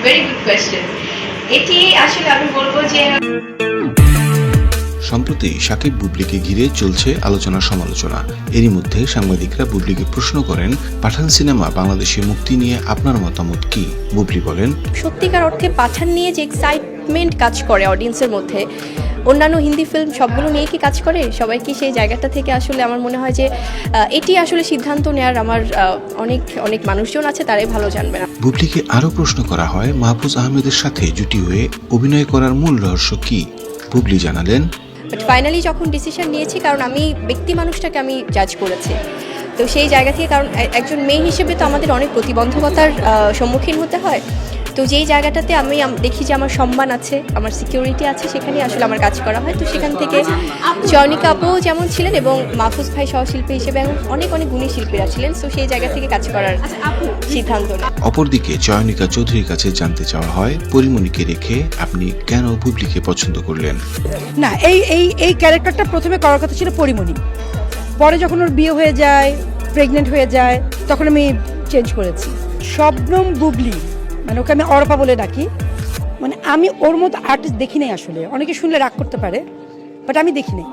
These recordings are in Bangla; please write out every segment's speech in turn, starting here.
Very good question. এটি আসলে আমি বলবো যে সম্প্রতি শাকিব বুবলিকে ঘিরে চলছে আলোচনা সমালোচনা। এরই মধ্যে সাংবাদিকরা বুবলিকে প্রশ্ন করেন, পাঠান সিনেমা বাংলাদেশে মুক্তি নিয়ে আপনার মতামত কি? বুবলি বলেন, সত্যিকার অর্থে পাঠান নিয়ে যে এক্সাইটমেন্ট কাজ করে অডিয়েন্সের মধ্যে, অন্যান্য হিন্দি ফিল্ম সবগুলো নিয়ে কি কাজ করে? সবাই কি সেই জায়গাটা থেকে আসলে আমার মনে হয় যে এটি আসলে সিদ্ধান্ত নেওয়ার আমার অনেক অনেক মানুষজন আছে, তারাই ভালো জানবে না। বুবলিকে আরও প্রশ্ন করা হয়, মাহফুজ আহমেদের সাথে জুটি হয়ে অভিনয় করার মূল রহস্য কি? বুবলি জানালেন, বাট ফাইনালি যখন ডিসিশন নিয়েছি, কারণ আমি ব্যক্তি মানুষটাকে আমি জাজ করেছি, তো সেই জায়গা থেকে, কারণ একজন মেয়ে হিসেবে তো আমাদের অনেক প্রতিবন্ধকতার সম্মুখীন হতে হয়, তো যেই জায়গাটাতে আমি দেখি যে আমার সম্মান আছে, আমার সিকিউরিটি আছে, সেখানে আসলে আমার কাজ করা হয়। তো সেখান থেকে চয়নিকা আপুও যেমন ছিলেন এবং মাহফুজ ভাই সহশিল্পী হিসেবে এবং অনেক অনেক গুণী শিল্পীরা ছিলেন, তো সেই জায়গা থেকে কাজ করার সিদ্ধান্ত নেয়। অপরদিকে চয়নিকা চৌধুরীর কাছে জানতে চাওয়া হয়, পরিমণিকে রেখে আপনি কেন বুবলিকে পছন্দ করলেন? না, এই ক্যারেক্টারটা প্রথমে করার কথা ছিল পরিমণি, পরে যখন ওর বিয়ে হয়ে যায়, প্রেগনেন্ট হয়ে যায়, তখন আমি চেঞ্জ করেছি। শবনম বুবলি, মানে ওকে আমি অর্পা বলে ডাকি, মানে আমি ওর মতো আর্টিস্ট দেখি নাই আসলে। অনেকে শুনলে রাগ করতে পারে, বাট আমি দেখি নাই।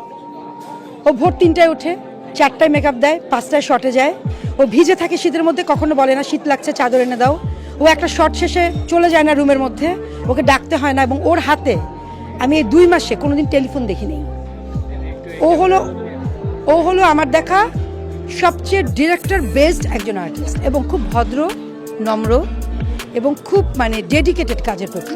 ও ভোর 3টায় ওঠে, 4টায় মেকআপ দেয়, 5টায় শর্টে যায়, ও ভিজে থাকে শীতের মধ্যে, কখনো বলে না শীত লাগছে চাদর এনে দাও। ও একটা শর্ট শেষে চলে যায় না রুমের মধ্যে, ওকে ডাকতে হয় না, এবং ওর হাতে আমি এই 2 মাসে কোনোদিন টেলিফোন দেখিনি। ও হলো আমার দেখা সবচেয়ে ডিরেক্টর বেসড একজন আর্টিস্ট, এবং খুব ভদ্র, নম্র এবং খুব মানে ডেডিকেটেড কাজের প্রতি।